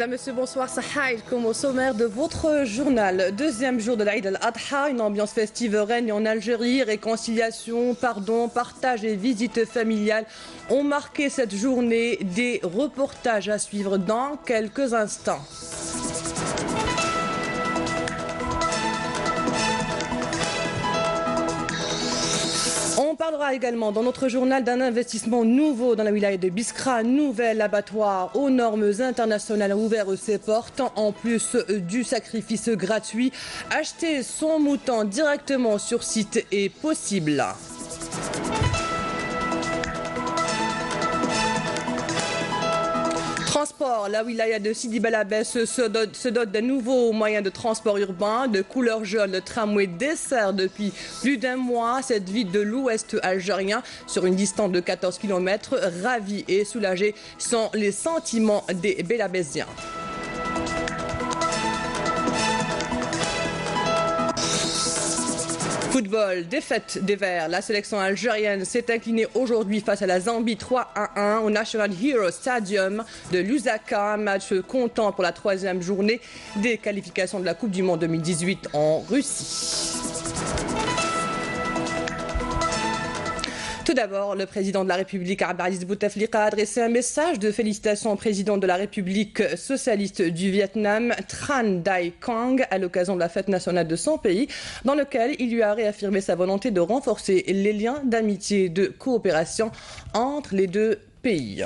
Madame, Monsieur, bonsoir. Sahaïd, comme au sommaire de votre journal. Deuxième jour de l'Aïd al-Adha, une ambiance festive règne en Algérie. Réconciliation, pardon, partage et visite familiale ont marqué cette journée. Des reportages à suivre dans quelques instants. On parlera également dans notre journal d'un investissement nouveau dans la wilaya de Biskra. Nouvel abattoir aux normes internationales a ouvert ses portes. En plus du sacrifice gratuit, acheter son mouton directement sur site est possible. Transport, la wilaya de Sidi Belabès se dote d'un nouveau moyen de transport urbain de couleur jaune. Le tramway dessert depuis plus d'un mois cette ville de l'ouest algérien sur une distance de 14 km. Ravis et soulagés sont les sentiments des Belabésiens. Football, défaite des Verts. La sélection algérienne s'est inclinée aujourd'hui face à la Zambie 3-1 au National Hero Stadium de Lusaka. Un match comptant pour la troisième journée des qualifications de la Coupe du Monde 2018 en Russie. Tout d'abord, le président de la République, Abdelaziz Bouteflika, a adressé un message de félicitations au président de la République socialiste du Vietnam, Tran Dai Quang, à l'occasion de la fête nationale de son pays, dans lequel il lui a réaffirmé sa volonté de renforcer les liens d'amitié et de coopération entre les deux pays.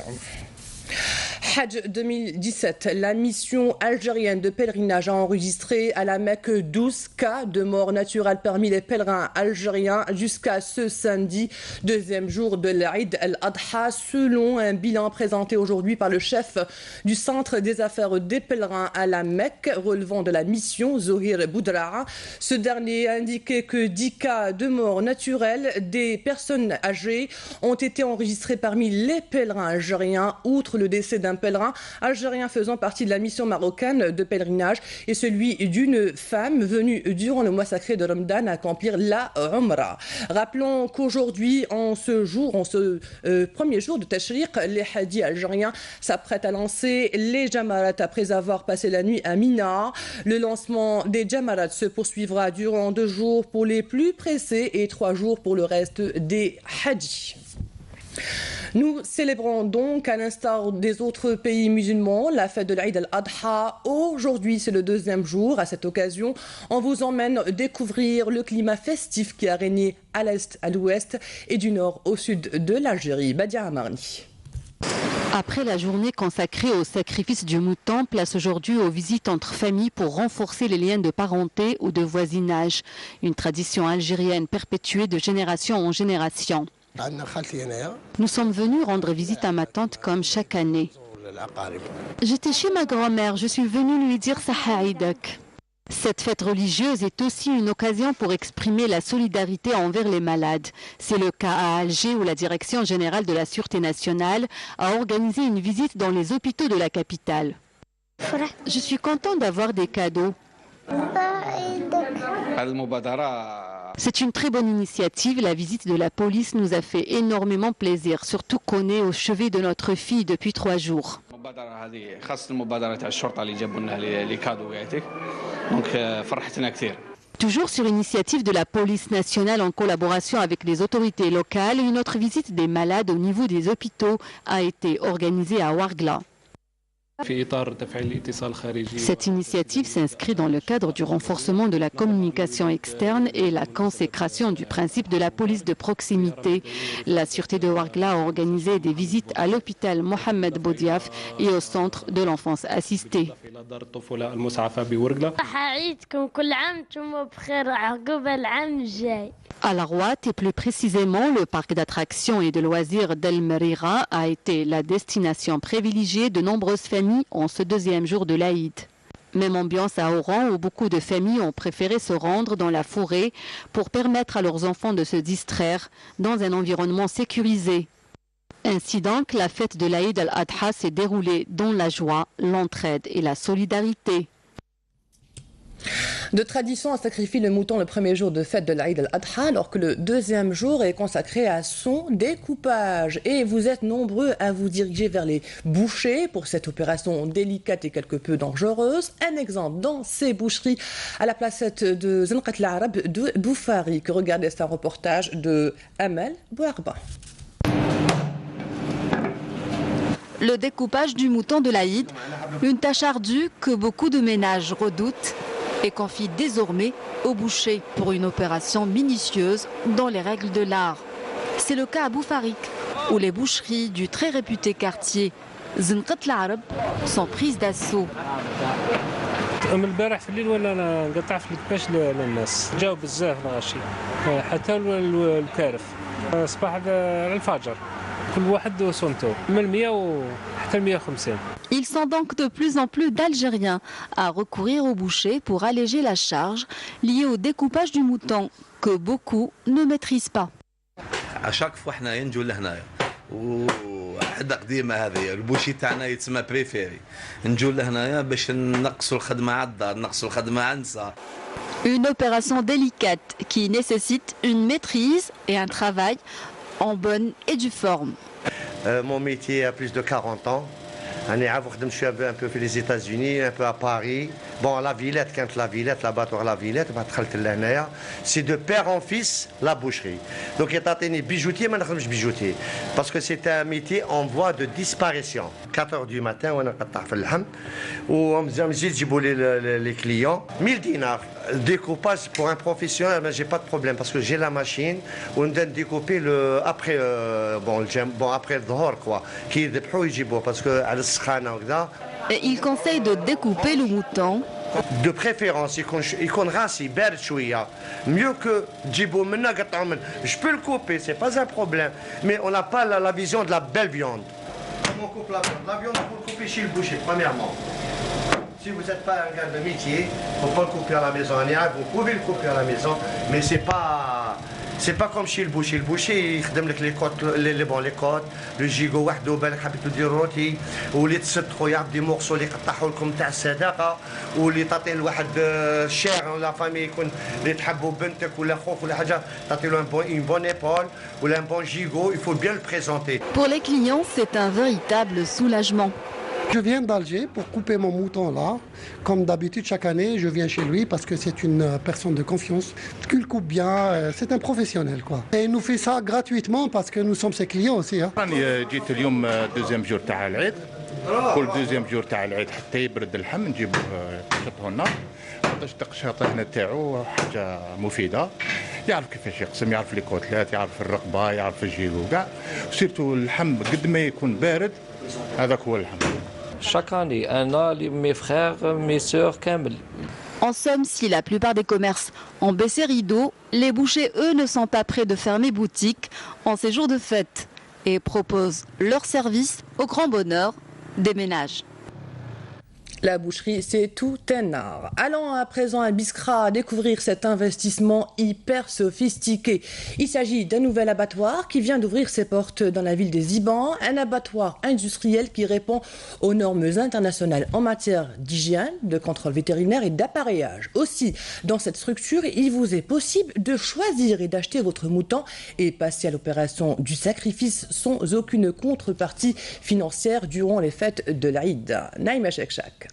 Hajj 2017, la mission algérienne de pèlerinage a enregistré à la Mecque 12 cas de mort naturelle parmi les pèlerins algériens jusqu'à ce samedi, deuxième jour de l'Aïd al-Adha, selon un bilan présenté aujourd'hui par le chef du centre des affaires des pèlerins à la Mecque, relevant de la mission, Zohir Boudra'a. Ce dernier a indiqué que 10 cas de mort naturelle des personnes âgées ont été enregistrés parmi les pèlerins algériens, outre le décès d'un pèlerin algérien faisant partie de la mission marocaine de pèlerinage et celui d'une femme venue durant le mois sacré de Ramadan accomplir la Umrah. Rappelons qu'aujourd'hui, en ce premier jour de Tashriq, les hadiths algériens s'apprêtent à lancer les Jamarat après avoir passé la nuit à Mina. Le lancement des Jamarat se poursuivra durant 2 jours pour les plus pressés et 3 jours pour le reste des hadiths. Nous célébrons donc, à l'instar des autres pays musulmans, la fête de l'Aïd al-Adha. Aujourd'hui, c'est le deuxième jour. À cette occasion, on vous emmène découvrir le climat festif qui a régné à l'est, à l'ouest et du nord au sud de l'Algérie. Badia Amarni. Après la journée consacrée au sacrifice du mouton, place aujourd'hui aux visites entre familles pour renforcer les liens de parenté ou de voisinage. Une tradition algérienne perpétuée de génération en génération. Nous sommes venus rendre visite à ma tante comme chaque année. J'étais chez ma grand-mère, je suis venue lui dire Sahaïdak. Cette fête religieuse est aussi une occasion pour exprimer la solidarité envers les malades. C'est le cas à Alger où la Direction générale de la Sûreté nationale a organisé une visite dans les hôpitaux de la capitale. Je suis content d'avoir des cadeaux. C'est une très bonne initiative. La visite de la police nous a fait énormément plaisir, surtout qu'on est au chevet de notre fille depuis 3 jours. Toujours sur l'initiative de la police nationale en collaboration avec les autorités locales, une autre visite des malades au niveau des hôpitaux a été organisée à Ouargla. Cette initiative s'inscrit dans le cadre du renforcement de la communication externe et la consécration du principe de la police de proximité. La Sûreté de Ouargla a organisé des visites à l'hôpital Mohamed Boudiaf et au centre de l'enfance assistée. À la Rouate et plus précisément le parc d'attractions et de loisirs d'El Merira a été la destination privilégiée de nombreuses familles en ce deuxième jour de l'Aïd. Même ambiance à Oran où beaucoup de familles ont préféré se rendre dans la forêt pour permettre à leurs enfants de se distraire dans un environnement sécurisé. Ainsi donc, la fête de l'Aïd al-Adha s'est déroulée dans la joie, l'entraide et la solidarité. De tradition, on sacrifie le mouton le premier jour de fête de l'Aïd al-Adha, alors que le deuxième jour est consacré à son découpage. Et vous êtes nombreux à vous diriger vers les bouchers pour cette opération délicate et quelque peu dangereuse. Un exemple dans ces boucheries à la placette de Zenqat al-Arab de Boufari, que regardez ce reportage de Amel Bouarba. Le découpage du mouton de l'Aïd, une tâche ardue que beaucoup de ménages redoutent et confient désormais aux bouchers pour une opération minutieuse dans les règles de l'art. C'est le cas à Boufarik, où les boucheries du très réputé quartier Zenqat al-Arab sont prises d'assaut. البارح في الليل وانا نقطع في الكباش للناس جاوا بزاف الغاشي حتى الكارف صباح الفجر كل واحد وسنته من 100 حتى 150. Ils sont donc de plus en plus d'Algériens à recourir aux bouchers pour alléger la charge liée au découpage du mouton que beaucoup ne maîtrisent pas. À chaque fois حنايا نجوا لهنايا وحده قديمه هذه البوشي تاعنا يتسمى بريفيري نجوا لهنايا باش نقصوا الخدمه على الدار نقصوا الخدمه على النساء. Une opération délicate qui nécessite une maîtrise et un travail en bonne et due forme. Mon métier a plus de 40 ans. Je suis un peu في les États-Unis, un peu à Paris. Bon, la Villette, quand la Villette, l'abattoir la Villette, c'est de père en fils la boucherie. Donc, il y a des bijoutiers, mais je bijoutier. Parce que c'est un métier en voie de disparition. 4 h du matin, on me les clients. 1000 dinars. Découpage pour un professionnel, mais j'ai pas de problème parce que j'ai la machine. On donne découper après après le dhor quoi. Qui est parce que Et il conseille de découper le mouton. De préférence, يكون راسي بارد شوية. Mieux que djibo منا قطعوا من. Je peux le couper, c'est pas un problème. Mais on n'a pas la vision de la belle viande. Comment on coupe la viande? La viande, on peut le couper chez le boucher, premièrement. Si vous n'êtes pas un gars de métier, il ne faut pas le couper à la maison. Vous pouvez le couper à la maison, mais c'est pas comme chez le boucher. Le boucher, il donne les côtes, les côtes, le gigot, وحده بالك حبيتو دير روتي واللي تسطحوا يعرف دي مورسو اللي يقطعوا لكم تاع الصداقه واللي تعطي لواحد الشير ولا فامي يكون اللي تحبوا بنتك ولا خوك ولا حاجه تعطي له une bonne épaule ولا un bon gigot, il faut bien le présenter. Pour les clients, c'est un véritable soulagement. Je viens d'Alger pour couper mon mouton là. Comme d'habitude, chaque année, je viens chez lui parce que c'est une personne de confiance. Il coupe bien, c'est un professionnel quoi. Et il nous fait ça gratuitement parce que nous sommes ses clients aussi. راني جيت اليوم دوزيام جور تاع العيد. كل دوزيام جور تاع العيد حتى يبرد اللحم نجيبوه نشطوه النار. باش التقشيطه هنا تاعو حاجه مفيده. يعرف كيفاش يقسم، يعرف لي كوتلات، يعرف الرقبه، يعرف الجيلو كاع. سيرتو اللحم قد ما يكون بارد هذاك هو اللحم. Chaque année, mes frères, mes sœurs, Kamel. En somme, si la plupart des commerces ont baissé rideau, les bouchers, eux, ne sont pas prêts de fermer boutique en ces jours de fête et proposent leur service au grand bonheur des ménages. La boucherie, c'est tout un art. Allons à présent à Biskra découvrir cet investissement hyper sophistiqué. Il s'agit d'un nouvel abattoir qui vient d'ouvrir ses portes dans la ville des Ibans, un abattoir industriel qui répond aux normes internationales en matière d'hygiène, de contrôle vétérinaire et d'appareillage. Aussi, dans cette structure, il vous est possible de choisir et d'acheter votre mouton et passer à l'opération du sacrifice sans aucune contrepartie financière durant les fêtes de l'Aïd. Naïma Chekchak.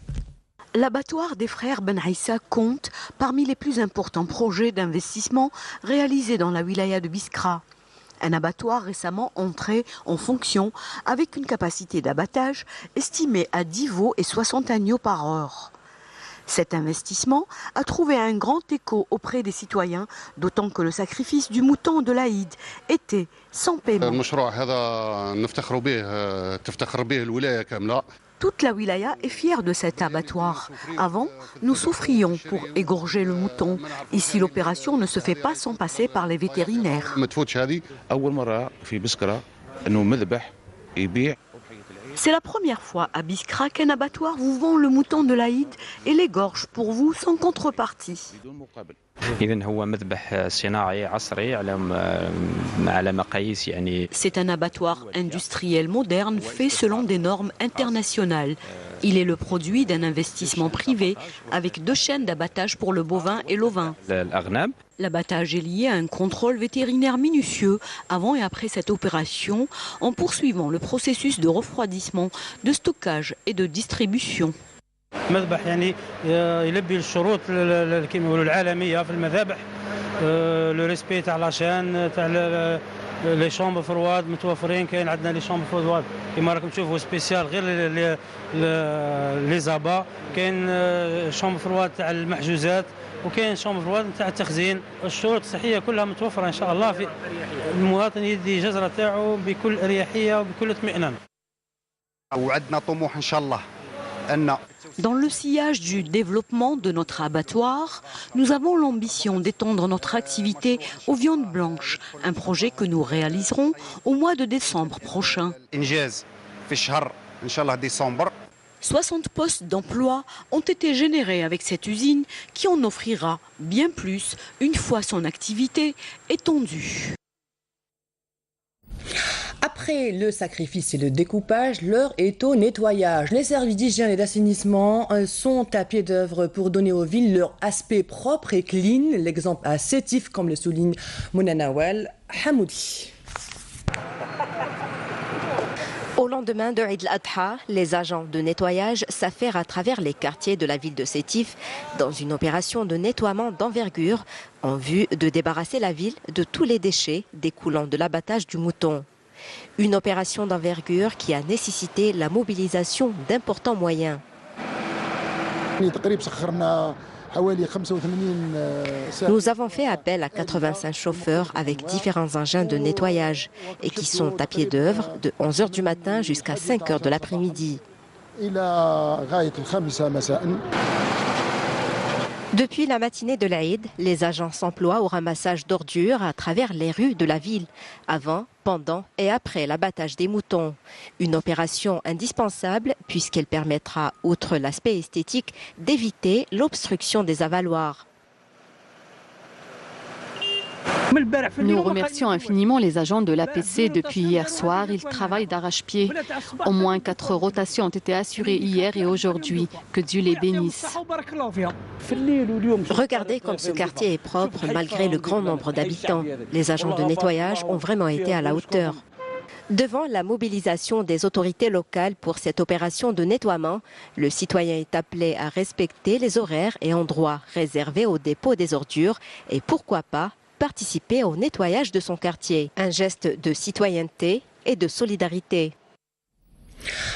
L'abattoir des frères Ben Aïssa compte parmi les plus importants projets d'investissement réalisés dans la wilaya de Biskra. Un abattoir récemment entré en fonction avec une capacité d'abattage estimée à 10 veaux et 60 agneaux par heure. Cet investissement a trouvé un grand écho auprès des citoyens, d'autant que le sacrifice du mouton de l'Aïd était sans paiement. Toute la wilaya est fière de cet abattoir. Avant, nous souffrions pour égorger le mouton. Ici, l'opération ne se fait pas sans passer par les vétérinaires. C'est la première fois à Biskra qu'un abattoir vous vend le mouton de l'Aïd et l'égorge pour vous sans contrepartie. C'est un abattoir industriel moderne fait selon des normes internationales. Il est le produit d'un investissement privé avec 2 chaînes d'abattage pour le bovin et l'ovin. L'abattage est lié à un contrôle vétérinaire minutieux avant et après cette opération, en poursuivant le processus de refroidissement, de stockage et de distribution. المذبح يعني يلبي الشروط كما يقولوا العالميه في المذابح لو ريسبي تاع لاشان تاع لي شومبر فرواد متوفرين. كاين عندنا لي شومبر فرواد كما راكم تشوفوا سبيسيال غير لي زابا. كاين شومبر فرواد تاع المحجوزات وكاين شومبر فرواد تاع التخزين. الشروط الصحيه كلها متوفره ان شاء الله في المواطن يدي جزره تاعو بكل اريحيه وبكل اطمئنان. وعندنا طموح ان شاء الله ان Dans le sillage du développement de notre abattoir, nous avons l'ambition d'étendre notre activité aux viandes blanches, un projet que nous réaliserons au mois de décembre prochain. 60 postes d'emploi ont été générés avec cette usine qui en offrira bien plus une fois son activité étendue. Après le sacrifice et le découpage, l'heure est au nettoyage. Les services d'hygiène et d'assainissement sont à pied d'œuvre pour donner aux villes leur aspect propre et clean. L'exemple à Sétif, comme le souligne Mouna Nawal Hamoudi. Au lendemain de Eid al-Adha, les agents de nettoyage s'affairent à travers les quartiers de la ville de Sétif dans une opération de nettoiement d'envergure en vue de débarrasser la ville de tous les déchets découlant de l'abattage du mouton. Une opération d'envergure qui a nécessité la mobilisation d'importants moyens. Nous avons fait appel à 85 chauffeurs avec différents engins de nettoyage et qui sont à pied d'œuvre de 11h du matin jusqu'à 5h de l'après-midi. Depuis la matinée de l'Aïd, les agents s'emploient au ramassage d'ordures à travers les rues de la ville, avant, pendant et après l'abattage des moutons. Une opération indispensable puisqu'elle permettra, outre l'aspect esthétique, d'éviter l'obstruction des avaloirs. Nous remercions infiniment les agents de l'APC depuis hier soir. Ils travaillent d'arrache-pied. Au moins 4 rotations ont été assurées hier et aujourd'hui. Que Dieu les bénisse. Regardez comme ce quartier est propre malgré le grand nombre d'habitants. Les agents de nettoyage ont vraiment été à la hauteur. Devant la mobilisation des autorités locales pour cette opération de nettoiement, le citoyen est appelé à respecter les horaires et endroits réservés au dépôt des ordures et pourquoi pas participer au nettoyage de son quartier. Un geste de citoyenneté et de solidarité.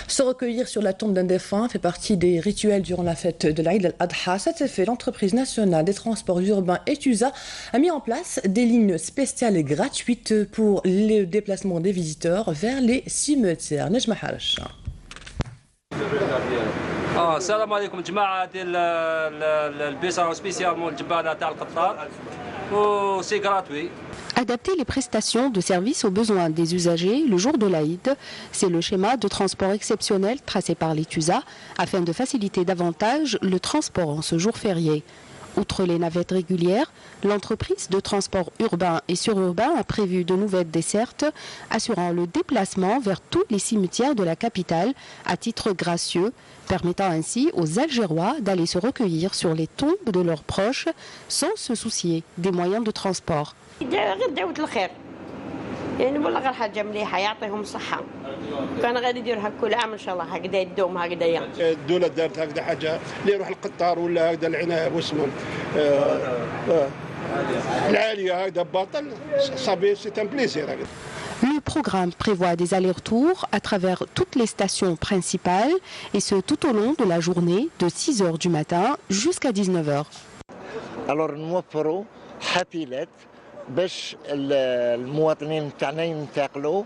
Se recueillir sur la tombe d'un défunt fait partie des rituels durant la fête de l'Aïd al-Adha. Cet effet, l'entreprise nationale des transports urbains ETUSA a mis en place des lignes spéciales et gratuites pour le déplacement des visiteurs vers les cimetières. Nejma Harash. السلام عليكم جماعه ديال البيصه سبيسيالمون الجبانه تاع القطار وسي غراتوي. Adapter les prestations de services aux besoins des usagers le jour de l'Aïd, c'est le schéma de transport exceptionnel tracé par l'ETUSA afin de faciliter davantage le transport en ce jour férié. Outre les navettes régulières, l'entreprise de transport urbain et sururbain a prévu de nouvelles dessertes assurant le déplacement vers tous les cimetières de la capitale à titre gracieux, permettant ainsi aux Algérois d'aller se recueillir sur les tombes de leurs proches sans se soucier des moyens de transport. يعني والله غير حاجه مليحه يعطيهم الصحه كان غادي يديروها كل عام ان شاء الله هكذا يدوم هكذايا الدوله دارت هكذا حاجه اللي يروح القطار ولا هكذا العنايه واسمهم العاليه هكذا باطل صافي سي ان بليزير هكذا. Le programme prévoit des allers-retours à travers toutes les stations principales et ce tout au long de la journée de 6h du matin jusqu'à 19h. Alors نوفروا حافلات باش المواطنين تاعنا ينتقلوا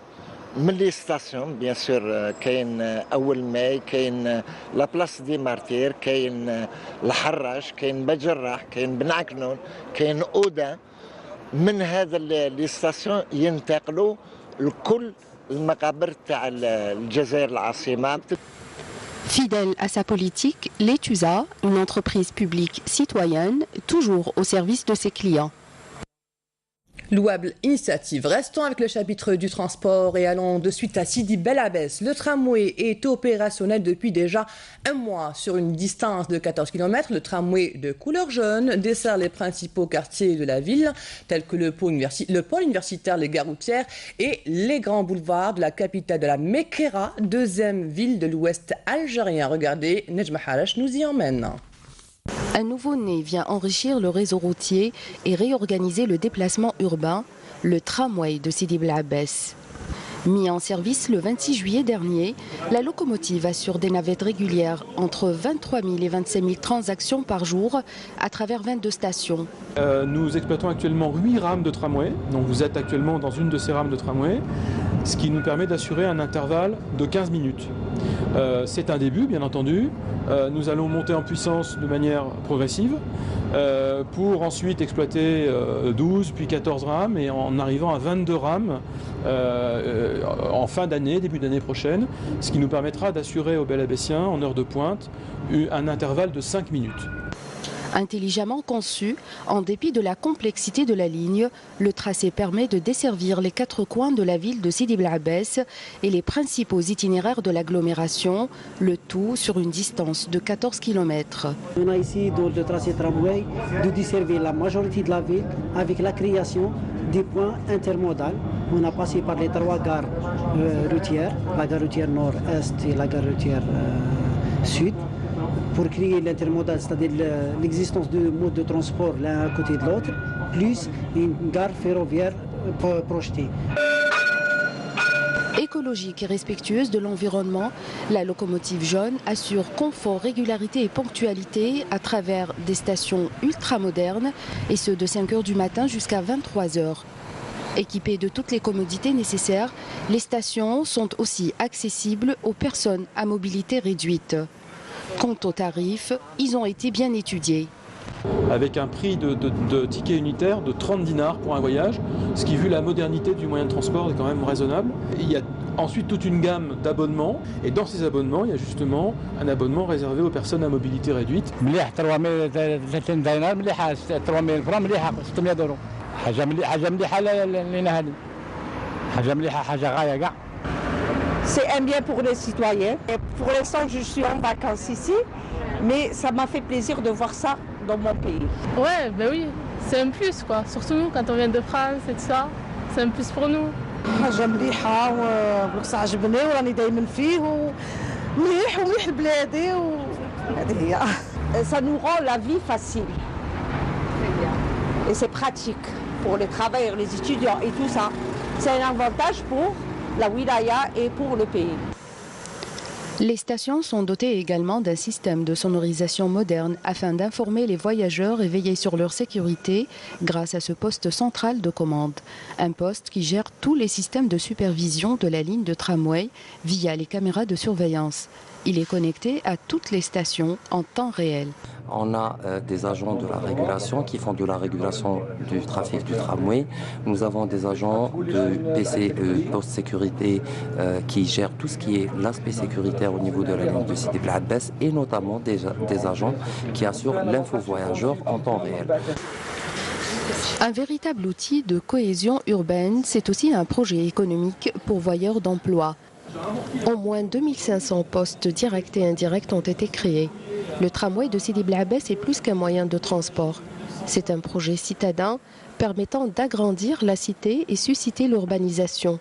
من لي ستاسيون بيان سور. كاين اول ماي، كاين لا بلاص دي مارتير، كاين الحراش، كاين بجراح، كاين بن عكنون، كاين اودا. من هذا لي ستاسيون ينتقلوا لكل المقابر تاع الجزائر العاصمه. Fidèle à sa politique, l'ETUSA, une entreprise publique citoyenne, toujours au service de ses clients. Louable initiative. Restons avec le chapitre du transport et allons de suite à Sidi Bel Abbès. Le tramway est opérationnel depuis déjà un mois. Sur une distance de 14 km, le tramway de couleur jaune dessert les principaux quartiers de la ville, tels que le pôle universitaire, les gares routières et les grands boulevards de la capitale de la Mekera, deuxième ville de l'ouest algérien. Regardez, Nejma Harash nous y emmène. Un nouveau-né vient enrichir le réseau routier et réorganiser le déplacement urbain, le tramway de Sidi Bel Abbès. Mis en service le 26 juillet dernier, la locomotive assure des navettes régulières entre 23 000 et 25 000 transactions par jour à travers 22 stations. Nous exploitons actuellement 8 rames de tramway, donc vous êtes actuellement dans une de ces rames de tramway, ce qui nous permet d'assurer un intervalle de 15 minutes. C'est un début, bien entendu. Nous allons monter en puissance de manière progressive pour ensuite exploiter 12 puis 14 rames et en arrivant à 22 rames en fin d'année, début d'année prochaine, ce qui nous permettra d'assurer aux Bel Abbésiens en heure de pointe un intervalle de 5 minutes. Intelligemment conçu, en dépit de la complexité de la ligne, le tracé permet de desservir les 4 coins de la ville de Sidi Bel Abbès et les principaux itinéraires de l'agglomération, le tout sur une distance de 14 km. On a ici dans le tracé tramway de desservir la majorité de la ville avec la création des points intermodaux. On a passé par les 3 gares routières, la gare routière nord-est et la gare routière sud, pour créer l'intermodal, c'est-à-dire l'existence de modes de transport l'un à côté de l'autre, plus une gare ferroviaire projetée. Écologique et respectueuse de l'environnement, la locomotive jaune assure confort, régularité et ponctualité à travers des stations ultramodernes, et ce de 5 h du matin jusqu'à 23 h. Équipées de toutes les commodités nécessaires, les stations sont aussi accessibles aux personnes à mobilité réduite. Quant aux tarifs, ils ont été bien étudiés. Avec un prix de ticket unitaire de 30 dinars pour un voyage, ce qui, vu la modernité du moyen de transport, est quand même raisonnable. Il y a ensuite toute une gamme d'abonnements, et dans ces abonnements, il y a justement un abonnement réservé aux personnes à mobilité réduite. C'est un bien pour les citoyens. Et pour l'instant, je suis en vacances ici, mais ça m'a fait plaisir de voir ça dans mon pays. Ouais, ben oui, c'est un plus quoi. Surtout nous, quand on vient de France et tout ça, c'est un plus pour nous. حاجة مليحة وبالعكس عجبني وراني دايما فيه ومليح ومليح لبلادي وهذه هي. Ça nous rend la vie facile. Et c'est pratique pour les travailleurs, les étudiants et tout ça. C'est un avantage pour la wilaya et pour le pays. Les stations sont dotées également d'un système de sonorisation moderne afin d'informer les voyageurs et veiller sur leur sécurité grâce à ce poste central de commande. Un poste qui gère tous les systèmes de supervision de la ligne de tramway via les caméras de surveillance. Il est connecté à toutes les stations en temps réel. On a des agents de la régulation qui font de la régulation du trafic du tramway. Nous avons des agents de PC, poste sécurité qui gèrent tout ce qui est l'aspect sécuritaire au niveau de la ligne de Sidi Bel Abbès et notamment des agents qui assurent l'info voyageur en temps réel. Un véritable outil de cohésion urbaine, c'est aussi un projet économique pourvoyeur d'emplois. Au moins 2500 postes directs et indirects ont été créés. Le tramway de Sidi Bel Abbès est plus qu'un moyen de transport. C'est un projet citadin permettant d'agrandir la cité et susciter l'urbanisation.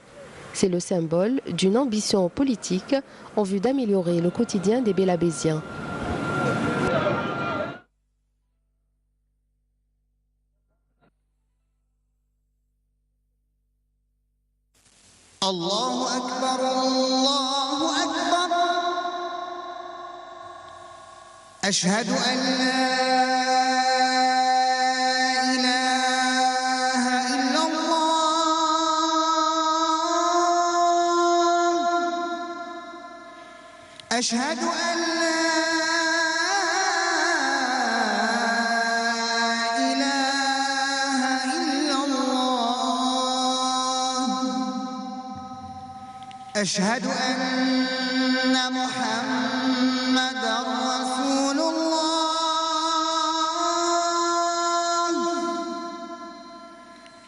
C'est le symbole d'une ambition politique en vue d'améliorer le quotidien des Bel Abbésiens. الله أكبر الله أكبر أشهد أن لا إله إلا الله أشهد أن لا أشهد أن محمدًا رسول الله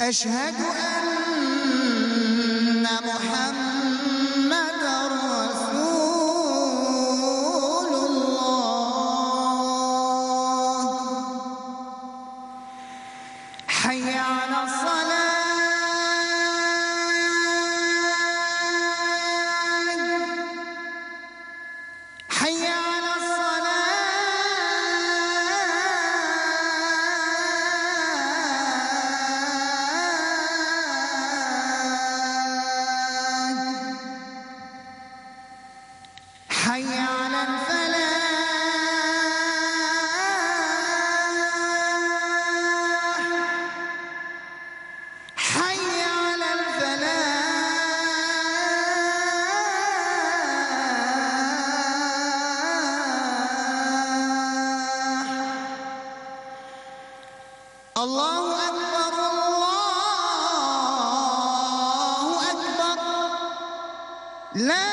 أشهد أن محمدًا رسول الله حي على الصلاة حي على حي على الفلاح حي على الفلاح الله أكبر الله أكبر لا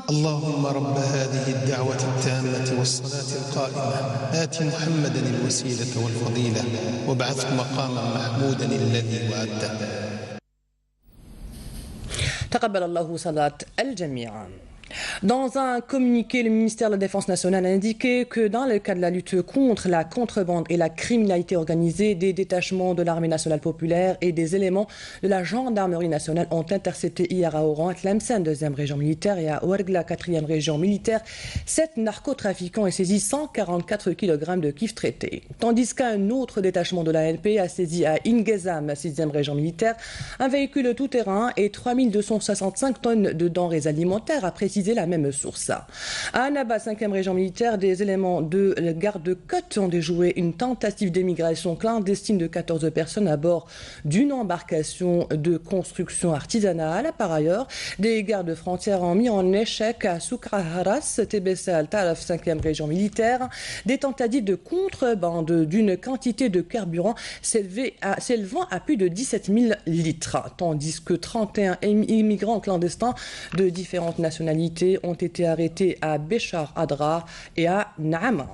اللهم رب هذه الدعوة التامة والصلاة القائمة آت محمدا الوسيلة والفضيلة وابعثه مقاما محمودا الذي وعدته. تقبل الله صلاة الجميع. Dans un communiqué, le ministère de la Défense nationale a indiqué que dans le cadre de la lutte contre la contrebande et la criminalité organisée, des détachements de l'armée nationale populaire et des éléments de la gendarmerie nationale ont intercepté hier à Oran, à Tlemcen, 2e région militaire, et à Ouargla, 4e région militaire, 7 narcotrafiquants et saisi 144 kg de kif traités. Tandis qu'un autre détachement de l'ANP a saisi à Ingezam, 6e région militaire, un véhicule tout-terrain et 3265 tonnes de denrées alimentaires, a précisé la même source. À Annaba, 5e région militaire, des éléments de garde-côte ont déjoué une tentative d'émigration clandestine de 14 personnes à bord d'une embarcation de construction artisanale. Par ailleurs, des gardes frontières ont mis en échec à Soukra Haras, TBC Al-Taraf, 5e région militaire, des tentatives de contrebande d'une quantité de carburant s'élevant à plus de 17 000 litres, tandis que 31 immigrants clandestins de différentes nationalités ont été arrêtés à Béchar Adra et à Naama.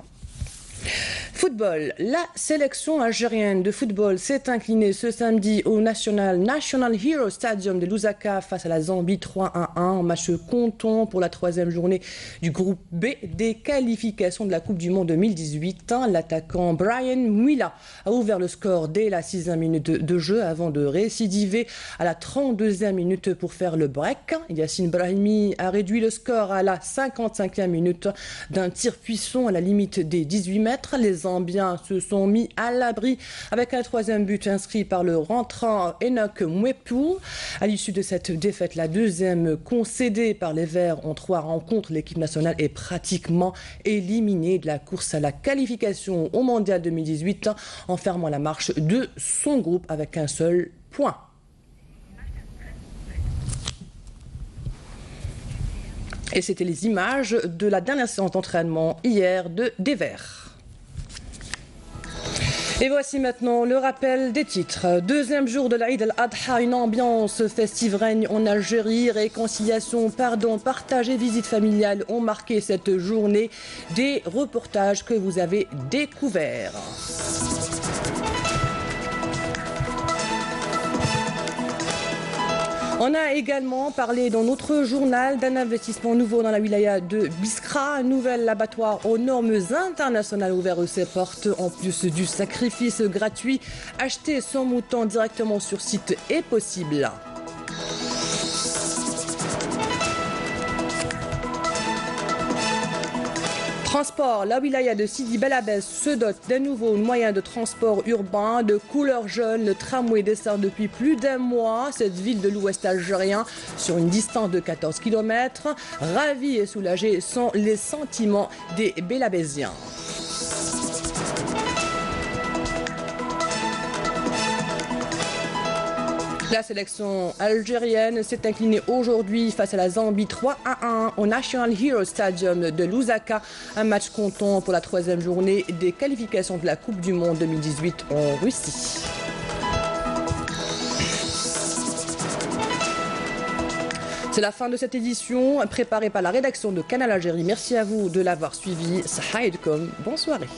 Football. La sélection algérienne de football s'est inclinée ce samedi au National Hero Stadium de Lusaka face à la Zambie 3-1 en match comptant pour la 3e journée du groupe B des qualifications de la Coupe du Monde 2018. L'attaquant Brian Mwila a ouvert le score dès la 6e minute de jeu avant de récidiver à la 32e minute pour faire le break. Yassine Brahimi a réduit le score à la 55e minute d'un tir puissant à la limite des 18 mètres. Les Zambiens se sont mis à l'abri avec un 3e but inscrit par le rentrant Enoch Mwepu. À l'issue de cette défaite, la 2e concédée par les Verts en 3 rencontres, l'équipe nationale est pratiquement éliminée de la course à la qualification au Mondial 2018 en fermant la marche de son groupe avec un seul point. Et c'était les images de la dernière séance d'entraînement hier des Verts. Et voici maintenant le rappel des titres. 2e jour de l'Aïd al-Adha, une ambiance festive règne en Algérie. Réconciliation, pardon, partage et visite familiale ont marqué cette journée. Des reportages que vous avez découverts. On a également parlé dans notre journal d'un investissement nouveau dans la wilaya de Biskra, un nouvel abattoir aux normes internationales ouvert ses portes, en plus du sacrifice gratuit. Acheter son mouton directement sur site est possible. Transport, la wilaya de Sidi Bel Abbès se dote d'un nouveau moyen de transport urbain de couleur jaune. Le tramway dessert depuis plus d'1 mois cette ville de l'ouest algérien sur une distance de 14 km. Ravis et soulagés sont les sentiments des Belabésiens. La sélection algérienne s'est inclinée aujourd'hui face à la Zambie 3-1 au National Hero Stadium de Lusaka. Un match comptant pour la 3e journée des qualifications de la Coupe du Monde 2018 en Russie. C'est la fin de cette édition préparée par la rédaction de Canal Algérie. Merci à vous de l'avoir suivi. Sahaïdkom, bonne soirée.